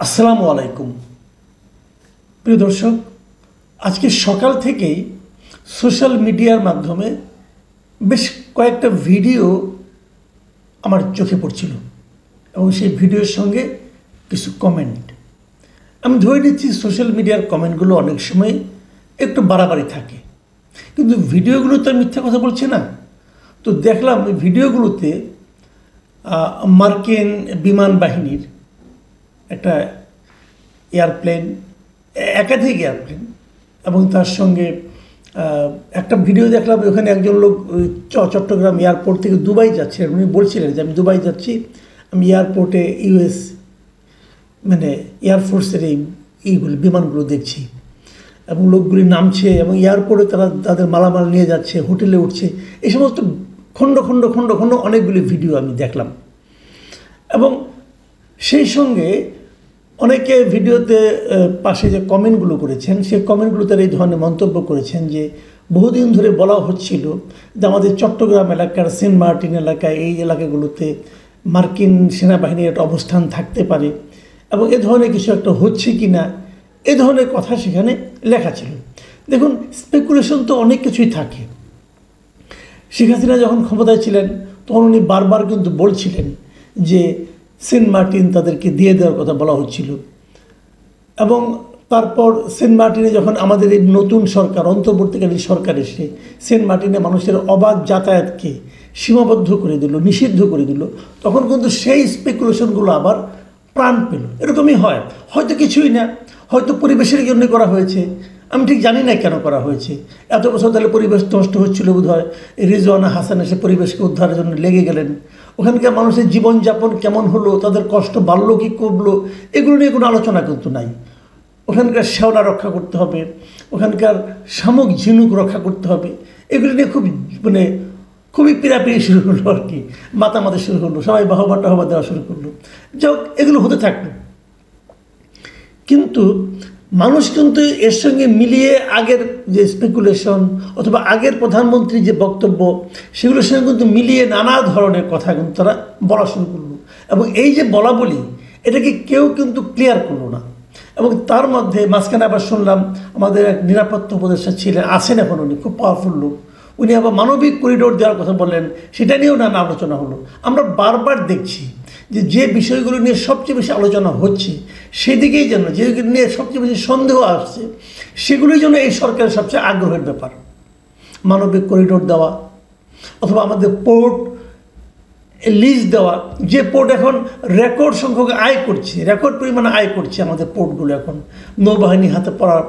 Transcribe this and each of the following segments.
আসসালামু আলাইকুম প্রিয় দর্শক, আজকে সকাল থেকেই সোশ্যাল মিডিয়ার মাধ্যমে বেশ কয়েকটা ভিডিও আমার চোখে পড়ছিল এবং সেই ভিডিওর সঙ্গে কিছু কমেন্ট। আমি ধরে নিচ্ছি সোশ্যাল মিডিয়ার কমেন্টগুলো অনেক সময় একটু বাড়াবাড়ি থাকে, কিন্তু ভিডিওগুলো তো মিথ্যা কথা বলছে না। তো দেখলাম এই ভিডিওগুলোতে মার্কিন বিমান বাহিনীর একটা এয়ারপ্লেন, একাধিক এয়ারপ্লেন, এবং তার সঙ্গে একটা ভিডিও দেখলাম ওখানে একজন লোক চট্টগ্রাম এয়ারপোর্ট থেকে দুবাই যাচ্ছে। উনি বলছিলেন যে আমি দুবাই যাচ্ছি, আমি এয়ারপোর্টে ইউএস এয়ারফোর্সের এইগুলো বিমানগুলো দেখছি এবং লোকগুলি নামছে এবং এয়ারপোর্টে তারা তাদের মালামাল নিয়ে যাচ্ছে, হোটেলে উঠছে। এই সমস্ত খণ্ড খণ্ড খণ্ড খণ্ড অনেকগুলি ভিডিও আমি দেখলাম এবং সেই সঙ্গে অনেকে ভিডিওতে পাশে যে কমেন্টগুলো করেছেন সেই কমেন্টগুলো তারা এই ধরনের মন্তব্য করেছেন যে বহুদিন ধরে বলা হচ্ছিল যে আমাদের চট্টগ্রাম এলাকার সেন্ট মার্টিন এলাকায় এই এলাকাগুলোতে মার্কিন সেনাবাহিনীর একটা অবস্থান থাকতে পারে এবং এ ধরনের কিছু একটা হচ্ছে কি না, এ ধরনের কথা সেখানে লেখা ছিল। দেখুন, স্পেকুলেশন তো অনেক কিছুই থাকে। শেখ হাসিনা যখন ক্ষমতায় ছিলেন তখন উনি বারবার কিন্তু বলছিলেন যে সেন্ট মার্টিন তাদেরকে দিয়ে দেওয়ার কথা বলা হচ্ছিল এবং তারপর সেন্ট মার্টিনে যখন আমাদের এই নতুন সরকার, অন্তর্বর্তীকালীন সরকার এসে সেন্ট মার্টিনে মানুষের অবাধ যাতায়াতকে সীমাবদ্ধ করে দিল, নিষিদ্ধ করে দিল, তখন কিন্তু সেই স্পেকুলেশনগুলো আবার প্রাণ পেল। এরকমই হয়, হয়তো কিছুই না, হয়তো পরিবেশের জন্য করা হয়েছে, আমি ঠিক জানি না কেন করা হয়েছে। এত বছর তাহলে পরিবেশ নষ্ট হচ্ছিল বোধ হয়, রিজওয়ানা হাসান এসে পরিবেশকে উদ্ধারের জন্য লেগে গেলেন। ওখানকার মানুষের জীবনযাপন কেমন হলো, তাদের কষ্ট বাড়লো কি কমলো, এগুলো নিয়ে কোনো আলোচনা কিন্তু নাই। ওখানকার শ্যাওলা রক্ষা করতে হবে, ওখানকার শামুক ঝিনুক রক্ষা করতে হবে, এগুলো নিয়ে খুবই পীড়াপিড়ি শুরু হলো আর কি, মাতামাতি শুরু হলো, সবাই বাহবা টাহবা দেওয়া শুরু করলো। যাক, এগুলো হতে থাকলো, কিন্তু মানুষ কিন্তু এর সঙ্গে মিলিয়ে আগের যে স্পেকুলেশন অথবা আগের প্রধানমন্ত্রীর যে বক্তব্য সেগুলোর সঙ্গে কিন্তু মিলিয়ে নানা ধরনের কথা কিন্তু তারা বলা শুরু করলো এবং এই যে বলা বলি এটাকে কেউ কিন্তু ক্লিয়ার করলো না। এবং তার মধ্যে মাঝখানে আবার শুনলাম আমাদের এক নিরাপত্তা উপদেষ্টা ছিলেন, আছেন এখন, উনি খুব পাওয়ারফুল লোক, উনি আবার মানবিক করিডোর দেওয়ার কথা বললেন, সেটা নিয়েও নানা আলোচনা হলো। আমরা বারবার দেখছি যে বিষয়গুলো নিয়ে সবচেয়ে বেশি আলোচনা হচ্ছে সেদিকেই যেন, যেগুলো নিয়ে সবচেয়ে বেশি সন্দেহ আসছে সেগুলোই যেন এই সরকারের সবচেয়ে আগ্রহের ব্যাপার। মানবিক করিডোর দেওয়া অথবা আমাদের পোর্ট লিজ দেওয়া, যে পোর্ট এখন রেকর্ড সংখ্যক আয় করছে, রেকর্ড পরিমাণে আয় করছে আমাদের পোর্টগুলো এখন নৌবাহিনী হাতে পড়ার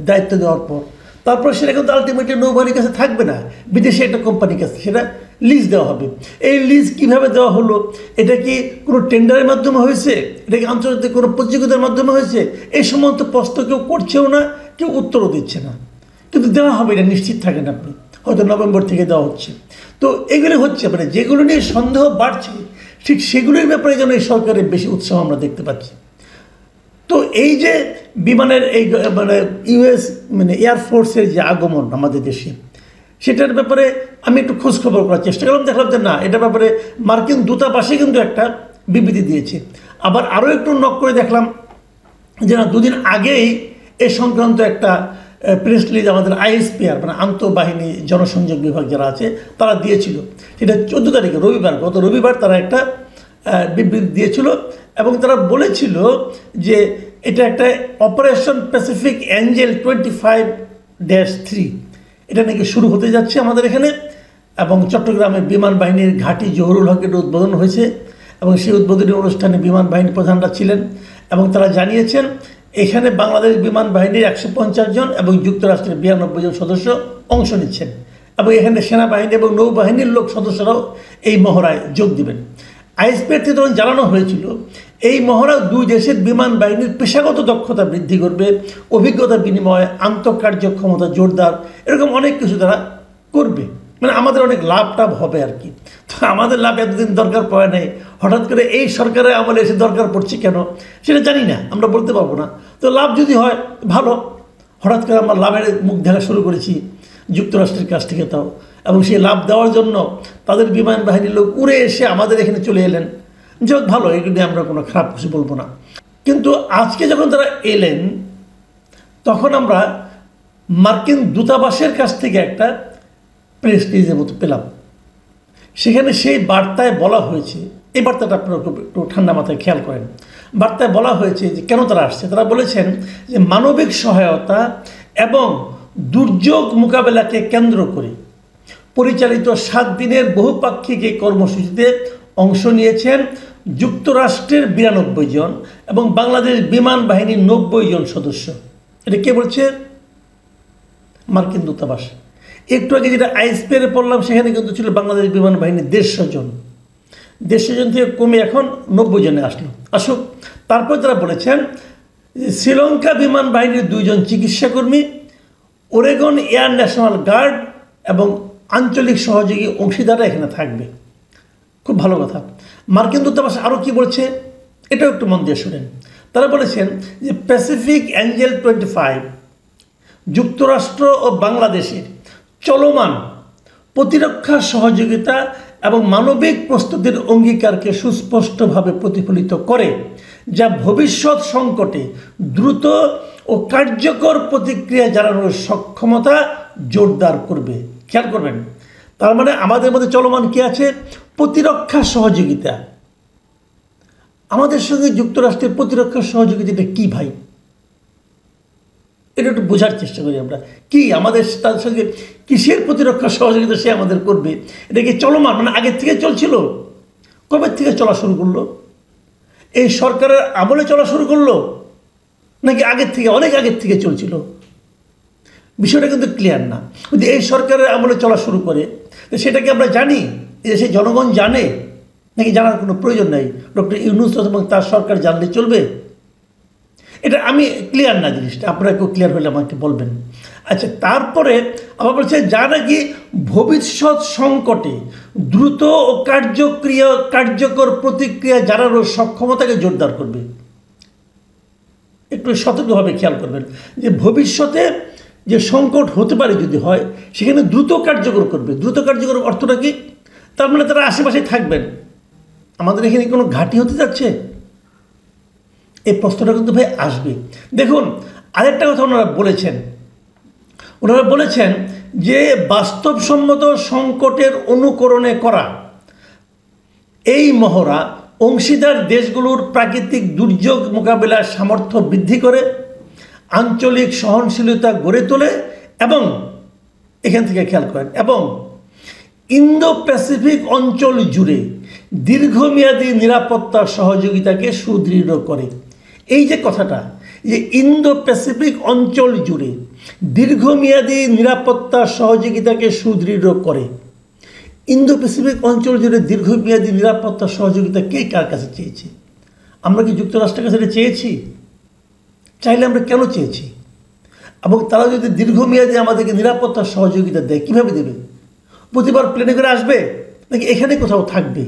দায়িত্ব দেওয়ার পর, তারপর সেটা কিন্তু আলটিমেটলি নৌবাহিনীর কাছে থাকবে না, বিদেশে একটা কোম্পানির কাছে সেটা লিজ দেওয়া হবে। এই লিজ কিভাবে দেওয়া হলো, এটা কি কোনো টেন্ডারের মাধ্যমে হয়েছে, এটা কি আন্তর্জাতিক কোনো প্রতিযোগিতার মাধ্যমে হয়েছে, এই সমস্ত প্রশ্ন কেউ করছেও না, কেউ উত্তরও দিচ্ছে না, কিন্তু দেওয়া হবে এটা নিশ্চিত থাকেন আপনি, হয়তো নভেম্বর থেকে দেওয়া হচ্ছে। তো এগুলো হচ্ছে যেগুলো নিয়ে সন্দেহ বাড়ছে ঠিক সেগুলোর ব্যাপারে যেন এই সরকারের বেশি উৎসাহ আমরা দেখতে পাচ্ছি। তো এই যে বিমানের এই ইউএস এয়ারফোর্সের যে আগমন আমাদের দেশে, সেটার ব্যাপারে আমি একটু খোঁজখবর করার চেষ্টা করলাম, দেখলাম যে না, এটার ব্যাপারে মার্কিন দূতাবাসে কিন্তু একটা বিবৃতি দিয়েছে। আবার আরও একটু নক করে দেখলাম যে না, দুদিন আগেই এ সংক্রান্ত একটা প্রেস রিলিজ আমাদের আইএসপিআর আন্তঃবাহিনী জনসংযোগ বিভাগ যারা আছে তারা দিয়েছিল, সেটা 14 তারিখে রবিবার, গত রবিবার তারা একটা বিবৃতি দিয়েছিল এবং তারা বলেছিল যে এটা একটা অপারেশন প্যাসিফিক অ্যাঞ্জেল 25-3 এটা নাকি শুরু হতে যাচ্ছে আমাদের এখানে এবং চট্টগ্রামের বিমান বাহিনীর ঘাঁটি জহুরুল হকের উদ্বোধন হয়েছে এবং সেই উদ্বোধনী অনুষ্ঠানে বিমান বাহিনীর প্রধানরা ছিলেন এবং তারা জানিয়েছেন এখানে বাংলাদেশ বিমান বাহিনীর 150 জন এবং যুক্তরাষ্ট্রের 92 জন সদস্য অংশ নিচ্ছেন এবং এখানে সেনাবাহিনী এবং নৌবাহিনীর সদস্যরাও এই মহড়ায় যোগ দিবেন। আইএসপিআর থেকে তখন জানানো হয়েছিল এই মহড়া দুই দেশের বিমান বাহিনীর পেশাগত দক্ষতা বৃদ্ধি করবে, অভিজ্ঞতা বিনিময়, আন্তঃকার্যক্ষমতা জোরদার, এরকম অনেক কিছু তারা করবে, আমাদের অনেক লাভ হবে আর কি। তো আমাদের লাভ এতদিন দরকার পড়ে নাই, হঠাৎ করে এই সরকারের আমলে এসে দরকার পড়ছে কেন সেটা জানি না, আমরা বলতে পারবো না। তো লাভ যদি হয় ভালো, হঠাৎ করে আমরা লাভের মুখ দেখা শুরু করেছি যুক্তরাষ্ট্রের কাছ থেকে, তাও এবং সেই লাভ দেওয়ার জন্য তাদের বিমান বাহিনীর লোক উড়ে এসে আমাদের এখানে চলে এলেন, যাক ভালো, এগুলো আমরা কোনো খারাপ কিছু বলবো না। কিন্তু আজকে যখন তারা এলেন তখন আমরা মার্কিন দূতাবাসের কাছ থেকে একটা প্রেস রিলিজের মতো পেলাম। সেখানে সেই বার্তায় বলা হয়েছে, এই বার্তাটা আপনারা একটু ঠান্ডা মাথায় খেয়াল করেন। বার্তায় বলা হয়েছে যে কেন তারা আসছে। তারা বলেছেন যে মানবিক সহায়তা এবং দুর্যোগ মোকাবেলাকে কেন্দ্র করে পরিচালিত 7 দিনের বহুপাক্ষিক এই কর্মসূচিতে অংশ নিয়েছেন যুক্তরাষ্ট্রের 92 জন এবং বাংলাদেশ বিমান বাহিনীর 90 জন সদস্য। এটা কে বলছে? মার্কিন দূতাবাস। একটু আগে যেটা আইএসপিআরে পড়লাম সেখানে কিন্তু ছিল বাংলাদেশ বিমান বাহিনীর 150 জন। 150 জন থেকে কমে এখন 90 জনে আসুক। তারপর তারা বলেছেন শ্রীলঙ্কা বিমান বাহিনীর 2 জন চিকিৎসাকর্মী, ওরেগন এয়ার ন্যাশনাল গার্ড এবং আঞ্চলিক সহযোগী অংশীদাররা এখানে থাকবে। খুব ভালো কথা। মার্কিন দূতাবাস আরও কি বলছে এটাও একটু মন দিয়ে শুনেন। তারা বলেছেন যে প্যাসিফিক অ্যাঞ্জেল 25 যুক্তরাষ্ট্র ও বাংলাদেশের চলমান প্রতিরক্ষা সহযোগিতা এবং মানবিক প্রস্তুতির অঙ্গীকারকে সুস্পষ্টভাবে প্রতিফলিত করে, যা ভবিষ্যৎ সংকটে দ্রুত ও কার্যকর প্রতিক্রিয়া জানানোর সক্ষমতা জোরদার করবে। খেয়াল করবেন, তার মানে আমাদের মধ্যে চলমান কি আছে? প্রতিরক্ষা সহযোগিতা। আমাদের সঙ্গে যুক্তরাষ্ট্রের প্রতিরক্ষা সহযোগিতাটা কি ভাই? এটা একটু বোঝার চেষ্টা করি আমরা। কি আমাদের তার সঙ্গে কিসের প্রতিরক্ষা সহযোগিতা সে আমাদের করবে? এটা কি চলমান, মানে আগের থেকে চলছিল? কবে থেকে চলা শুরু করলো? এই সরকারের আমলে চলা শুরু করলো নাকি আগের থেকে, অনেক আগের থেকে চলছিল? বিষয়টা কিন্তু ক্লিয়ার না। যদি এই সরকারের আমলে চলা শুরু করে সেটাকে আমরা জানি, সেই জনগণ জানে নাকি জানার কোনো প্রয়োজন নেই? ডক্টর ইউনূস এবং তার সরকার জানলে চলবে? এটা আমি ক্লিয়ার না জিনিসটা, আপনারা কেউ ক্লিয়ার হলে আমাকে বলবেন। আচ্ছা, তারপরে আবার বলছে যা নাকি ভবিষ্যৎ সংকটে দ্রুত ও কার্যকর প্রতিক্রিয়া জানানোর সক্ষমতাকে জোরদার করবে। একটু সতর্কভাবে খেয়াল করবেন যে ভবিষ্যতে যে সংকট হতে পারে যদি হয় সেখানে দ্রুত কার্যকর করবে। দ্রুত কার্যকর অর্থটা কি? তার মানে তারা আশেপাশে থাকবেন। আমাদের এখানে কোনো ঘাঁটি হতে যাচ্ছে? এই প্রশ্নটা কিন্তু ভাই আসবে। দেখুন, আরেকটা কথা ওনারা বলেছেন যে বাস্তবসম্মত সংকটের অনুকরণে করা এই মহড়া অংশীদার দেশগুলোর প্রাকৃতিক দুর্যোগ মোকাবিলার সামর্থ্য বৃদ্ধি করে, আঞ্চলিক সহনশীলতা গড়ে তোলে এবং এখান থেকে খেয়াল করেন, এবং ইন্দো প্যাসিফিক অঞ্চল জুড়ে দীর্ঘমেয়াদী নিরাপত্তা সহযোগিতাকে সুদৃঢ় করে। এই যে কথাটা, যে ইন্দো প্যাসিফিক অঞ্চল জুড়ে দীর্ঘমেয়াদী নিরাপত্তা সহযোগিতাকে সুদৃঢ় করে। ইন্দো প্যাসিফিক অঞ্চল জুড়ে দীর্ঘমেয়াদী নিরাপত্তা সহযোগিতা কে কার কাছে চেয়েছে? আমরা কি যুক্তরাষ্ট্রের কাছে চেয়েছি? চাইলে আমরা কেন চেয়েছি? এবং তারা যদি দীর্ঘমেয়াদী আমাদেরকে নিরাপত্তা সহযোগিতা দেয়, কীভাবে দেবে? প্রতিবার প্লেনে করে আসবে নাকি এখানে কোথাও থাকবে?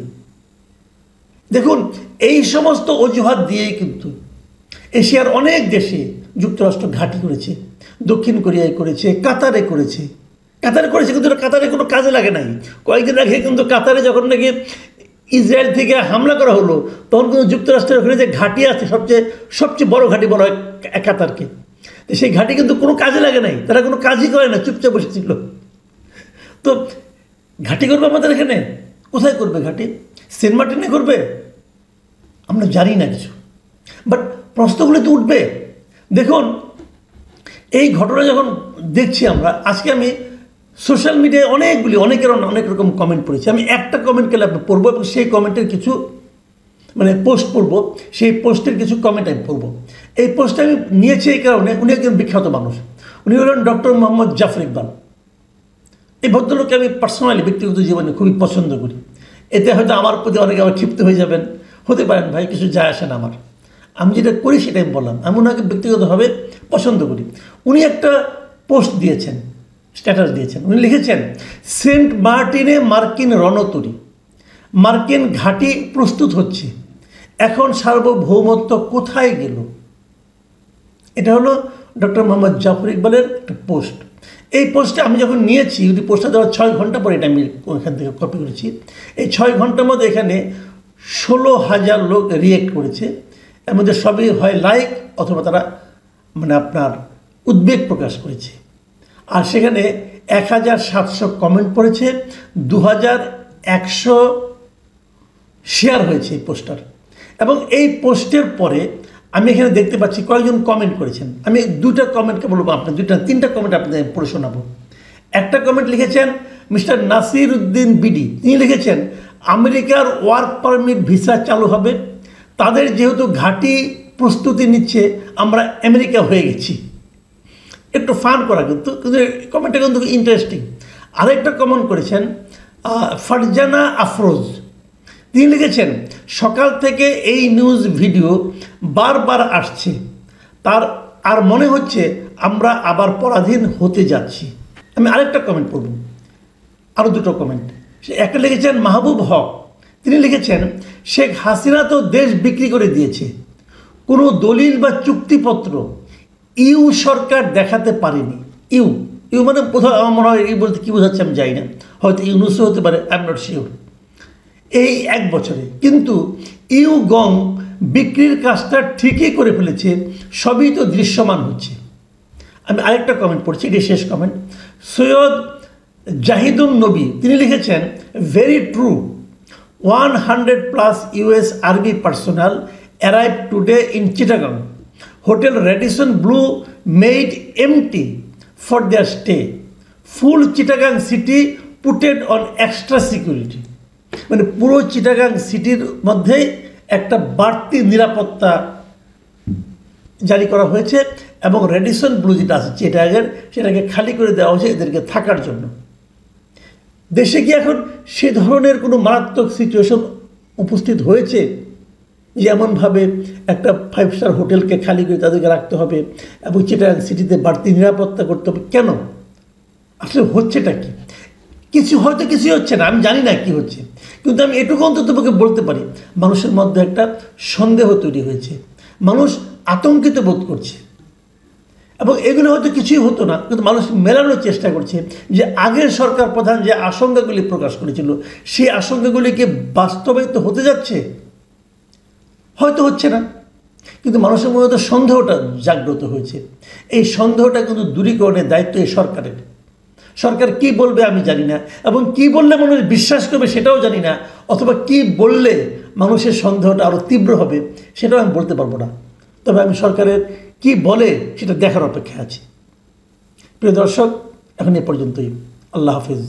দেখুন, এই সমস্ত অজুহাত দিয়েই কিন্তু এশিয়ার অনেক দেশে যুক্তরাষ্ট্র ঘাঁটি করেছে। দক্ষিণ কোরিয়ায় করেছে, কাতারে করেছে কিন্তু কাতারে কোনো কাজে লাগে নাই। কয়েকদিন আগে কিন্তু কাতারে যখন নাকি ইসরায়েল থেকে হামলা করা হলো তখন কিন্তু যুক্তরাষ্ট্রের ওখানে যে ঘাঁটি আছে সবচেয়ে বড় ঘাঁটি বলা হয় কাতারকে, সেই ঘাঁটি কিন্তু কোনো কাজে লাগে নাই। তারা কোনো কাজই করে না, চুপচাপ বসেছিল। তো ঘাঁটি করবে আমাদের এখানে? কোথায় করবে ঘাঁটি? সেন্ট মার্টিনে করবে? আমরা জানি না কিছু, বাট প্রশ্নগুলো তো উঠবে। দেখুন, এই ঘটনা যখন দেখছি আমরা, আজকে আমি সোশ্যাল মিডিয়ায় অনেকের অনেক রকম কমেন্ট পড়েছি। আমি একটা কমেন্ট কেলে আপনি পড়বো এবং সেই কমেন্টের কিছু পোস্ট পড়বো, সেই পোস্টের কিছু কমেন্ট আমি পড়বো। এই পোস্টটা আমি নিয়েছি এই কারণে, উনি একজন বিখ্যাত মানুষ। উনি হলেন ডক্টর মোহাম্মদ জাফর ইকবাল। এই ভদ্রলোককে আমি পার্সোনালি ব্যক্তিগত জীবনে খুবই পছন্দ করি। এতে হয়তো আমার প্রতি অনেকে আবার ক্ষিপ্ত হয়ে যাবেন, হতে পারেন ভাই, কিছু যায় আসে না আমার। আমি যেটা করি সেটাই বললাম। আমি ওনাকে ব্যক্তিগতভাবে পছন্দ করি। উনি একটা পোস্ট দিয়েছেন, স্ট্যাটাস দিয়েছেন। উনি লিখেছেন, সেন্ট মার্টিনে মার্কিন রণতরী, মার্কিন ঘাঁটি প্রস্তুত হচ্ছে, এখন সার্বভৌমত্ব কোথায় গেল? এটা হলো ডক্টর মোহাম্মদ জাফর ইকবালের একটা পোস্ট। এই পোস্টটা আমি যখন নিয়েছি, যদি পোস্টটা দেওয়ার 6 ঘন্টা পরে এটা আমি ওখান থেকে কপি করেছি। এই 6 ঘন্টার মধ্যে এখানে 16,000 লোক রিয়েক্ট করেছে এর মধ্যে সবই হয় লাইক অথবা তারা মানে আপনার উদ্বেগ প্রকাশ করেছে। আর সেখানে 1700 কমেন্ট পড়েছে, 2100 শেয়ার হয়েছে এই পোস্টার। এবং এই পোস্টের পরে আমি এখানে দেখতে পাচ্ছি কয়েকজন কমেন্ট করেছেন। আমি দুটা কমেন্টকে বলবো, আপনার তিনটা কমেন্ট আপনাদের পড়ে শোনাবো। একটা কমেন্ট লিখেছেন মিস্টার নাসির উদ্দিন বিডি, তিনি লিখেছেন আমেরিকার ওয়ার্ক পারমিট ভিসা চালু হবে, তাদের যেহেতু ঘাঁটি প্রস্তুতি নিচ্ছে আমরা আমেরিকা হয়ে গেছি। একটু ফান করা কিন্তু কমেন্টটা কিন্তু ইন্টারেস্টিং। আরেকটা কমেন্ট করেছেন ফারজানা আফরোজ, তিনি লিখেছেন সকাল থেকে এই নিউজ ভিডিও বারবার আসছে, তার আর মনে হচ্ছে আমরা আবার পরাধীন হতে যাচ্ছি। আমি আরেকটা কমেন্ট পড়ব, আরও দুটো কমেন্ট। একটা লিখেছেন মাহবুব হক, তিনি লিখেছেন শেখ হাসিনা তো দেশ বিক্রি করে দিয়েছে, কোনো দলিল বা চুক্তিপত্র ইউ সরকার দেখাতে পারেনি। ইউ মানে কোথাও আমার মনে হয় এই বলতে কী বোঝাচ্ছে আমি জানি না, হয়তো ইউনুসও হতে পারে, আই এম নট শিওর। এই 1 বছরে কিন্তু ইউ গং বিক্রির কাজটা ঠিকই করে ফেলেছে, সবই তো দৃশ্যমান হচ্ছে। আমি আরেকটা কমেন্ট পড়ছি, এটি শেষ কমেন্ট। সৈয়দ জাহিদুন নবী, তিনি লিখেছেন very true, 100+ US army personal arrive today in Chittagong, hotel Radisson Blu made empty for their stay, full Chittagong city puted on extra security. মানে পুরো চিটাগাং সিটির মধ্যেই একটা বাড়তি নিরাপত্তা জারি করা হয়েছে এবং রেডিসন ব্লু যেটা আছে চিটাগাংয়ের, সেটাকে খালি করে দেওয়া হয়েছে এদেরকে থাকার জন্য। দেশে কি এখন সে ধরনের কোনো মারাত্মক সিচুয়েশন উপস্থিত হয়েছে যেমনভাবে একটা 5 স্টার হোটেলকে খালি করে তাদেরকে রাখতে হবে এবং চিটাগাং সিটিতে বাড়তি নিরাপত্তা করতে হবে? কেন? আসলে হচ্ছেটা কি? হয়তো কিছুই হচ্ছে না, আমি জানি না কি হচ্ছে, কিন্তু আমি এটুকু অন্তত তোমাকে বলতে পারি মানুষের মধ্যে একটা সন্দেহ তৈরি হয়েছে, মানুষ আতঙ্কিত বোধ করছে। এবং এগুলো হয়তো কিছুই হতো না, কিন্তু মানুষ মেলানোর চেষ্টা করছে যে আগের সরকার প্রধান যে আশঙ্কাগুলি প্রকাশ করেছিল সেই আশঙ্কাগুলি কি বাস্তবায়িত হতে যাচ্ছে? হয়তো হচ্ছে না, কিন্তু মানুষের মধ্যে সন্দেহটা জাগ্রত হয়েছে। এই সন্দেহটা কিন্তু দূরীকরণের দায়িত্ব এই সরকারের। সরকার কি বলবে আমি জানি না, এবং কি বললে মানুষ বিশ্বাস করবে সেটাও জানি না, অথবা কি বললে মানুষের সন্দেহটা আরও তীব্র হবে সেটাও আমি বলতে পারবো না। তবে আমি সরকারের কি বলে সেটা দেখার অপেক্ষায় আছি। প্রিয় দর্শক, এখন এ পর্যন্তই। আল্লাহ হাফিজ।